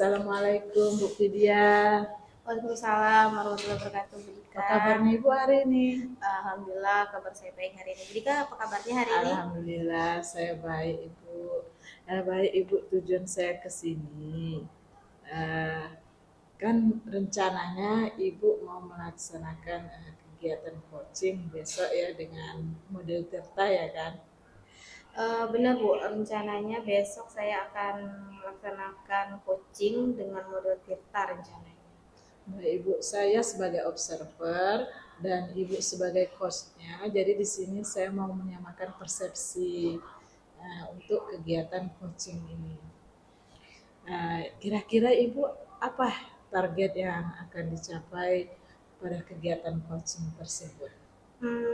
Assalamualaikum Bu Vidya. Waalaikumsalam warahmatullahi wabarakatuh, Bu Apa Dika. kabarnya Ibu hari ini? Alhamdulillah kabar saya baik hari ini. Bu Dika, apa kabarnya hari ini? Alhamdulillah saya baik Ibu. Baik Ibu, tujuan saya ke sini. Eh, Kan rencananya Ibu mau melaksanakan kegiatan coaching besok ya dengan model Tirta ya kan? Benar Bu, rencananya besok saya akan melaksanakan coaching dengan model Tirta rencananya. Baik Ibu, saya sebagai observer dan Ibu sebagai coach-nya. Jadi di sini saya mau menyamakan persepsi untuk kegiatan coaching ini. Kira-kira Ibu apa target yang akan dicapai pada kegiatan coaching tersebut?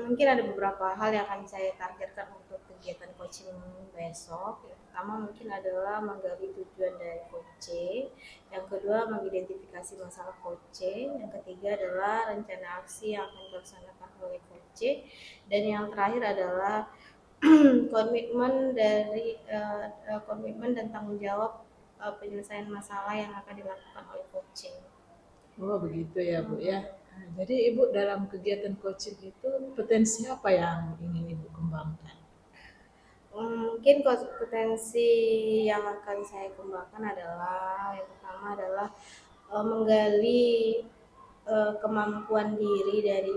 Mungkin ada beberapa hal yang akan saya targetkan untuk kegiatan coaching besok. Yang pertama mungkin adalah menggali tujuan dari coaching. Yang kedua mengidentifikasi masalah coaching. Yang ketiga adalah rencana aksi yang akan dilaksanakan oleh coaching. Dan yang terakhir adalah komitmen dan tanggung jawab penyelesaian masalah yang akan dilakukan oleh coaching. Oh begitu ya Bu ya. Jadi Ibu dalam kegiatan coaching itu potensi apa yang ingin Ibu kembangkan? Mungkin kompetensi yang akan saya kembangkan adalah yang pertama adalah menggali kemampuan diri dari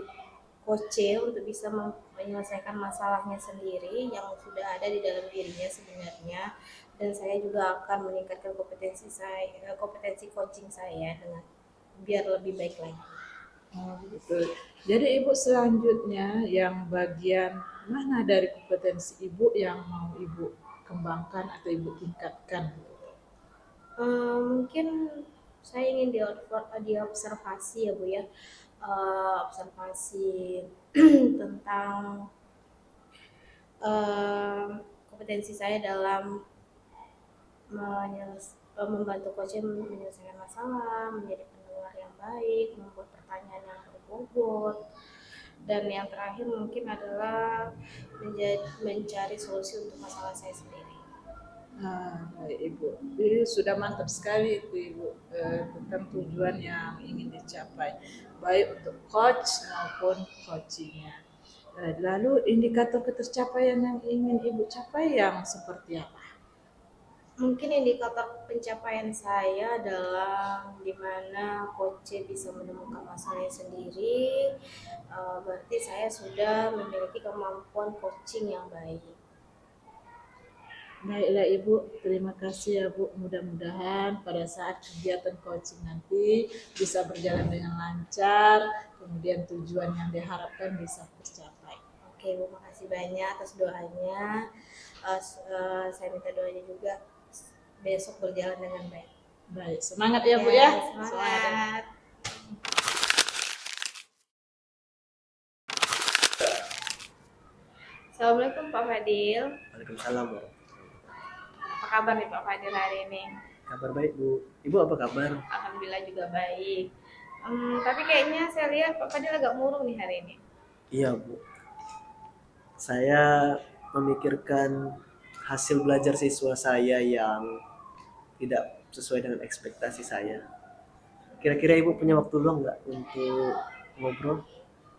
coach untuk bisa menyelesaikan masalahnya sendiri yang sudah ada di dalam dirinya sebenarnya, dan saya juga akan meningkatkan kompetensi coaching saya dengan biar lebih baik lagi. Oh, begitu. Jadi Ibu selanjutnya yang bagian mana dari kompetensi Ibu yang mau Ibu kembangkan atau Ibu tingkatkan? Mungkin saya ingin diobservasi ya Bu ya, observasi tentang kompetensi saya dalam membantu coach menyelesaikan masalah, menjadi pendengar yang baik, membuat pertanyaan yang berbobot, dan yang terakhir mungkin adalah mencari solusi untuk masalah saya sendiri. Baik Ibu. Jadi sudah mantap sekali itu Ibu tentang tujuan yang ingin dicapai, baik untuk coach maupun coachingnya. Lalu indikator ketercapaian yang ingin Ibu capai yang seperti apa? Mungkin indikator pencapaian saya adalah di mana coach bisa menemukan masalahnya sendiri, berarti saya sudah memiliki kemampuan coaching yang baik. Baiklah Ibu, terima kasih ya Bu. Mudah-mudahan pada saat kegiatan coaching nanti bisa berjalan dengan lancar, kemudian tujuan yang diharapkan bisa tercapai. Oke Bu, makasih banyak atas doanya. Saya minta doanya juga besok berjalan dengan baik. Baik, semangat ya Bu ya. Semangat. Assalamualaikum Pak Fadil. Waalaikumsalam. Apa kabar nih Pak Fadil hari ini? Kabar baik Bu. Ibu apa kabar? Alhamdulillah juga baik. Tapi kayaknya saya lihat Pak Fadil agak murung nih hari ini. Iya Bu. Saya memikirkan hasil belajar siswa saya yang tidak sesuai dengan ekspektasi saya. Kira-kira Ibu punya waktu luang nggak untuk ngobrol?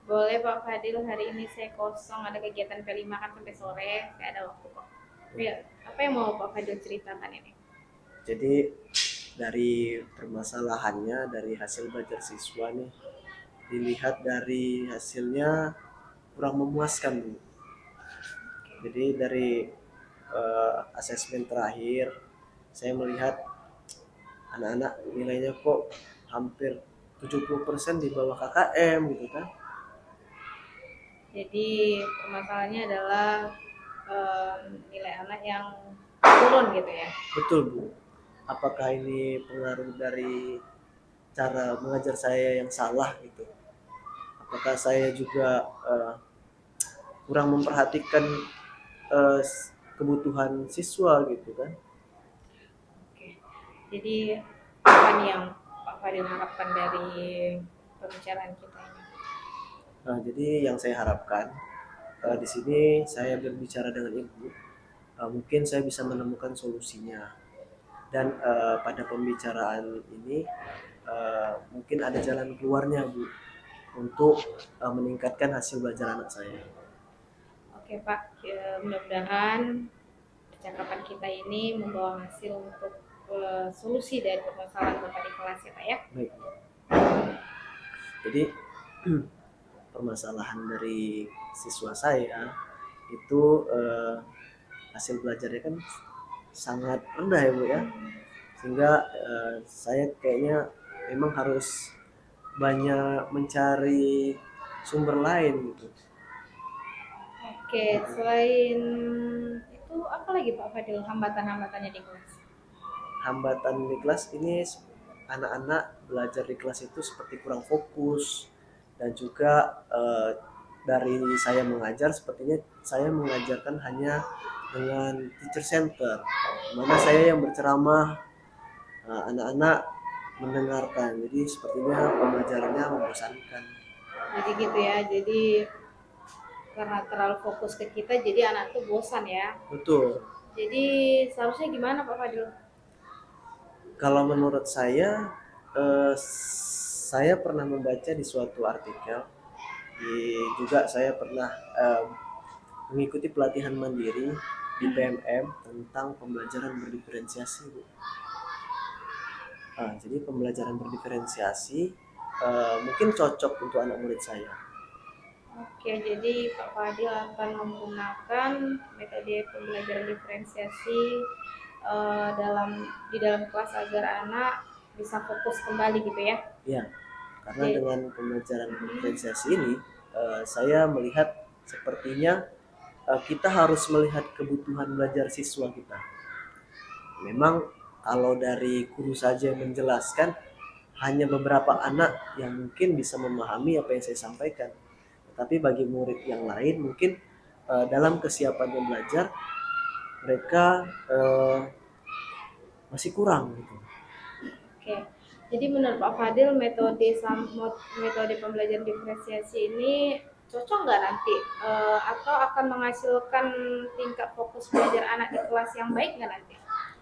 Boleh Pak Fadil, hari ini saya kosong, ada kegiatan P5 kan sampai sore, saya ada waktu kok. Ya, apa yang mau Pak Fadil ceritakan ini? Jadi dari permasalahannya, dari hasil belajar siswa nih, dilihat dari hasilnya kurang memuaskan Bu. Jadi dari asesmen terakhir saya melihat anak-anak nilainya kok hampir 70% di bawah KKM gitu kan. Jadi permasalahannya adalah nilai anak yang turun gitu ya. Betul Bu. Apakah ini pengaruh dari cara mengajar saya yang salah gitu? Apakah saya juga kurang memperhatikan kebutuhan siswa gitu kan? Oke. Jadi apa nih yang Pak Fadil harapkan dari pembicaraan kita ini? Jadi yang saya harapkan di sini saya berbicara dengan Ibu, mungkin saya bisa menemukan solusinya. dan pada pembicaraan ini mungkin ada jalan keluarnya Bu untuk meningkatkan hasil belajar anak saya. Oke Pak, mudah-mudahan percakapan kita ini membawa hasil untuk solusi dari permasalahan Bapak di kelas ya Pak ya. Baik. Jadi permasalahan dari siswa saya itu hasil belajarnya kan sangat rendah ya Bu ya, sehingga saya kayaknya memang harus banyak mencari sumber lain gitu. Oke, selain itu apa lagi Pak Fadil hambatan-hambatannya di kelas? Hambatan di kelas ini anak-anak belajar di kelas itu seperti kurang fokus, dan juga dari saya mengajar sepertinya saya mengajarkan hanya dengan teacher center, mana saya yang berceramah, anak-anak mendengarkan, jadi sepertinya pembelajarannya membosankan. Jadi gitu ya, jadi karena terlalu fokus ke kita jadi anak tuh bosan ya. Betul. Jadi seharusnya gimana Pak Fadil? Kalau menurut saya pernah membaca di suatu artikel, juga saya pernah mengikuti pelatihan mandiri di PMM tentang pembelajaran berdiferensiasi, Bu. Jadi pembelajaran berdiferensiasi mungkin cocok untuk anak murid saya. Oke, jadi Pak Fadil akan menggunakan metode pembelajaran diferensiasi di dalam kelas agar anak bisa fokus kembali gitu ya. Ya, karena Oke. dengan pembelajaran diferensiasi ini saya melihat sepertinya kita harus melihat kebutuhan belajar siswa kita. Memang kalau dari guru saja yang menjelaskan, hanya beberapa anak yang mungkin bisa memahami apa yang saya sampaikan. Tapi bagi murid yang lain mungkin dalam kesiapannya belajar mereka masih kurang gitu. Oke. Jadi menurut Pak Fadil metode pembelajaran diferensiasi ini cocok nggak nanti atau akan menghasilkan tingkat fokus belajar anak di kelas yang baik nggak nanti?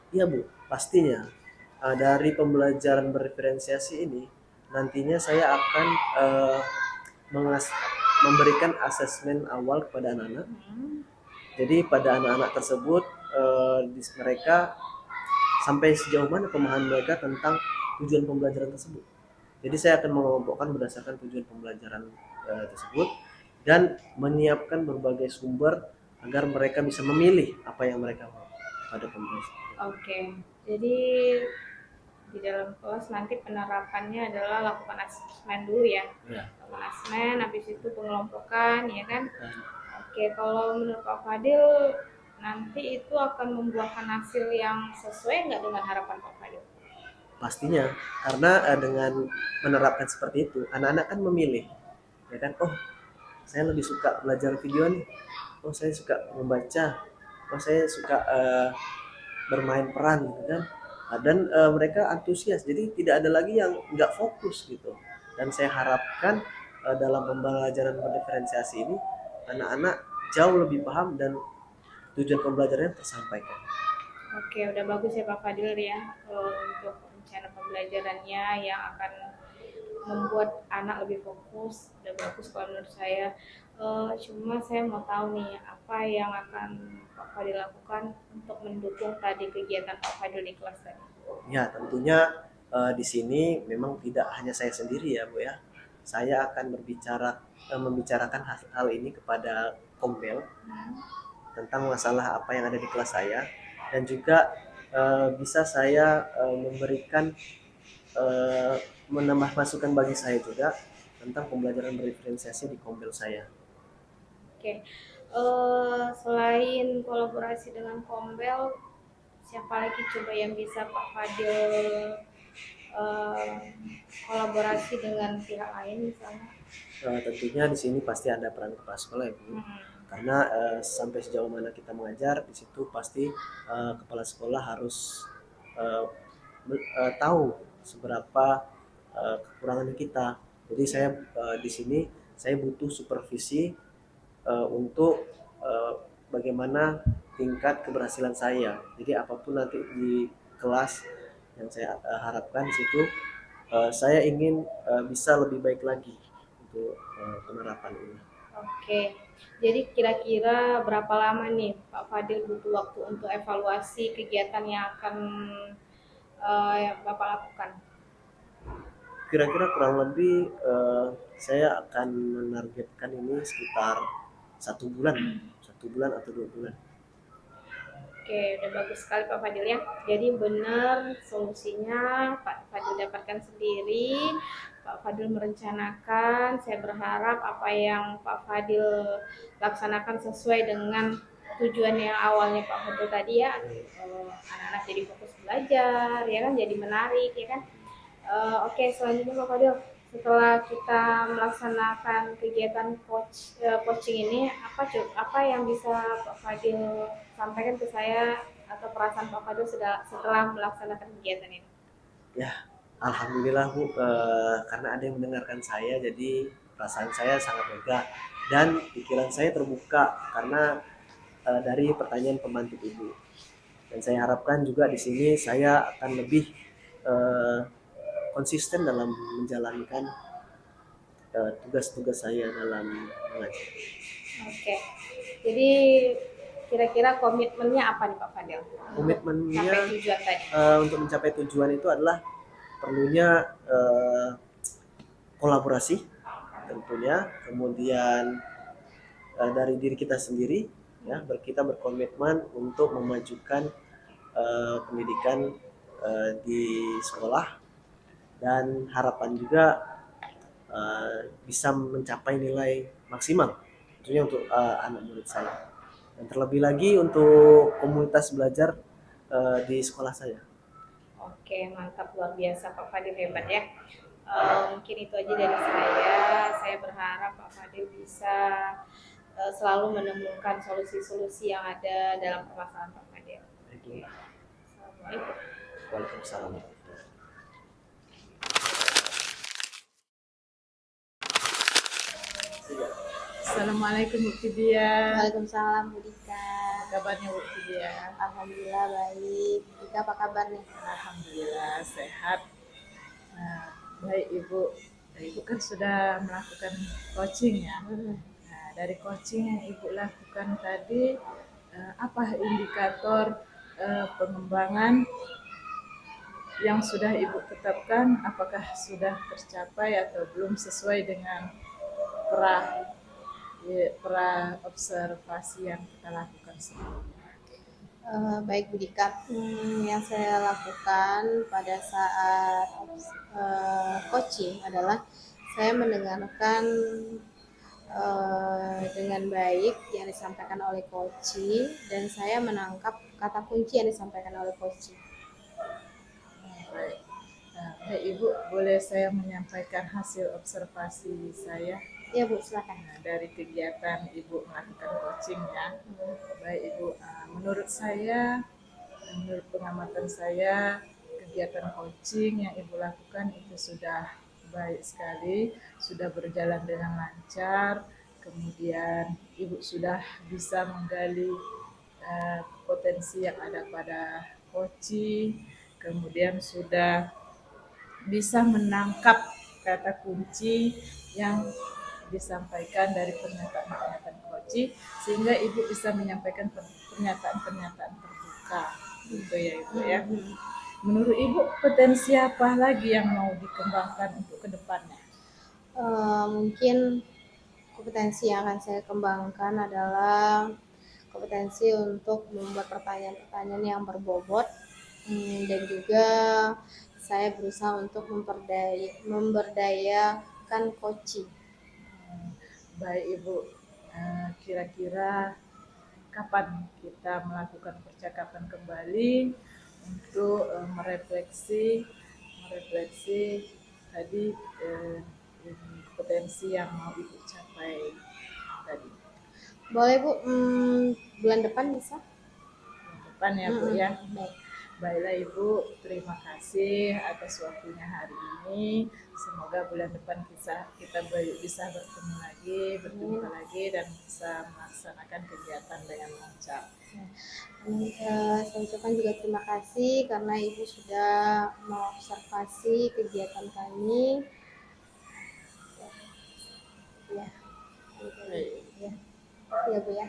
Iya Bu, pastinya. Dari pembelajaran berdiferensiasi ini nantinya saya akan memberikan asesmen awal kepada anak-anak. Jadi pada anak-anak tersebut mereka sampai sejauh mana pemahaman mereka tentang tujuan pembelajaran tersebut. Jadi saya akan mengelompokkan berdasarkan tujuan pembelajaran tersebut dan menyiapkan berbagai sumber agar mereka bisa memilih apa yang mereka mau pada pembelajaran. Oke, jadi di dalam kelas nanti penerapannya adalah lakukan asesmen dulu ya. Lakukan asesmen, habis itu pengelompokan ya kan. Oke, kalau menurut Pak Fadil nanti itu akan membuahkan hasil yang sesuai nggak dengan harapan Pak Fadil? Pastinya, karena dengan menerapkan seperti itu, anak-anak kan memilih, ya kan? Oh, saya lebih suka belajar video nih. Oh, saya suka membaca. Oh, saya suka bermain peran, gitu kan? Dan mereka antusias, jadi tidak ada lagi yang nggak fokus gitu. Dan saya harapkan dalam pembelajaran berdiferensiasi ini anak-anak jauh lebih paham dan tujuan pembelajarannya tersampaikan. Oke, udah bagus ya Pak Fadil ya untuk rencana pembelajarannya yang akan membuat anak lebih fokus. Udah bagus kalau menurut saya. Cuma saya mau tahu nih apa yang akan Pak Fadil lakukan untuk mendukung tadi kegiatan Pak Fadil di kelas tadi. Ya, tentunya di sini memang tidak hanya saya sendiri ya Bu ya. Saya akan membicarakan hal ini kepada Kombel tentang masalah apa yang ada di kelas saya, dan juga bisa saya memberikan menambah masukan bagi saya juga tentang pembelajaran berdiferensiasi di Kombel saya. Oke, selain kolaborasi dengan Kombel, siapa lagi coba yang bisa Pak Fadil kolaborasi dengan pihak lain misalnya? Tentunya di sini pasti ada peran kepala sekolah ya Bu. Karena sampai sejauh mana kita mengajar di situ pasti kepala sekolah harus tahu seberapa kekurangan kita. Jadi saya di sini saya butuh supervisi untuk bagaimana tingkat keberhasilan saya. Jadi apapun nanti di kelas. Yang saya harapkan di situ saya ingin bisa lebih baik lagi untuk penerapan ini. Oke, jadi kira-kira berapa lama nih Pak Fadil butuh waktu untuk evaluasi kegiatan yang akan yang Bapak lakukan? Kira-kira kurang lebih saya akan menargetkan ini sekitar 1 bulan, 1 bulan atau 2 bulan. Oke, udah bagus sekali Pak Fadil ya. Jadi benar solusinya Pak Fadil dapatkan sendiri. Pak Fadil merencanakan. Saya berharap apa yang Pak Fadil laksanakan sesuai dengan tujuan yang awalnya Pak Fadil tadi ya. Anak-anak jadi fokus belajar, ya kan, jadi menarik, ya kan. Oke, selanjutnya Pak Fadil, setelah kita melaksanakan kegiatan coaching ini, apa yang bisa Pak Fadil sampaikan ke saya atau perasaan Pak Fadil setelah melaksanakan kegiatan ini? Ya, alhamdulillah Bu, karena ada yang mendengarkan saya, jadi perasaan saya sangat lega dan pikiran saya terbuka karena dari pertanyaan pembantu Ibu. Dan saya harapkan juga di sini saya akan lebih eh, konsisten dalam menjalankan tugas-tugas saya dalam mengajar. Oke, jadi kira-kira komitmennya apa nih Pak Fadil? Komitmennya Sampai tujuan tadi. untuk mencapai tujuan itu adalah perlunya kolaborasi tentunya, kemudian dari diri kita sendiri, ya, kita berkomitmen untuk memajukan pendidikan di sekolah, dan harapan juga bisa mencapai nilai maksimal tentunya untuk anak murid saya, dan terlebih lagi untuk komunitas belajar di sekolah saya. Oke, mantap, luar biasa Pak Fadil, hebat ya. Mungkin itu aja dari saya. Saya berharap Pak Fadil bisa selalu menemukan solusi-solusi yang ada dalam permasalahan Pak Fadil. Oke. Assalamualaikum. Waalaikumsalam. Assalamualaikum Bu Fidia. Waalaikumsalam Bu Dika. Kabarnya Bu Fidia? Alhamdulillah baik. Dika apa kabar nih? Alhamdulillah sehat. Nah, baik Ibu. Ibu kan sudah melakukan coaching ya. Nah, dari coaching yang Ibu lakukan tadi, apa indikator pengembangan yang sudah Ibu tetapkan? Apakah sudah tercapai atau belum sesuai dengan pra pra observasi yang kita lakukan sebelumnya? Baik Bu Dika, yang saya lakukan pada saat coaching adalah saya mendengarkan dengan baik yang disampaikan oleh coaching dan saya menangkap kata kunci yang disampaikan oleh coaching. Baik. Nah, baik Ibu, boleh saya menyampaikan hasil observasi saya? Ya Bu, silakan. Nah, dari kegiatan Ibu melakukan coaching ya. Baik Ibu, menurut saya, menurut pengamatan saya, kegiatan coaching yang Ibu lakukan itu sudah baik sekali, sudah berjalan dengan lancar. Kemudian Ibu sudah bisa menggali potensi yang ada pada coaching, kemudian sudah bisa menangkap kata kunci yang disampaikan dari pernyataan-pernyataan coaching, sehingga Ibu bisa menyampaikan pernyataan-pernyataan terbuka, gitu ya Ibu ya. Menurut Ibu, potensi apa lagi yang mau dikembangkan untuk kedepannya? Mungkin kompetensi yang akan saya kembangkan adalah kompetensi untuk membuat pertanyaan-pertanyaan yang berbobot, dan juga saya berusaha untuk memberdayakan coaching. Baik Ibu, kira-kira kapan kita melakukan percakapan kembali untuk merefleksi tadi potensi yang mau Ibu capai tadi. Boleh Bu, bulan depan bisa? Bulan depan ya Bu ya. Baik. Baiklah Ibu, terima kasih atas waktunya hari ini. Semoga bulan depan kita bisa bertemu lagi, berjumpa lagi dan bisa melaksanakan kegiatan dengan lancar. Saya ucapkan juga terima kasih karena Ibu sudah mengobservasi kegiatan kami. Ya, Baik. ya, ya Bu ya.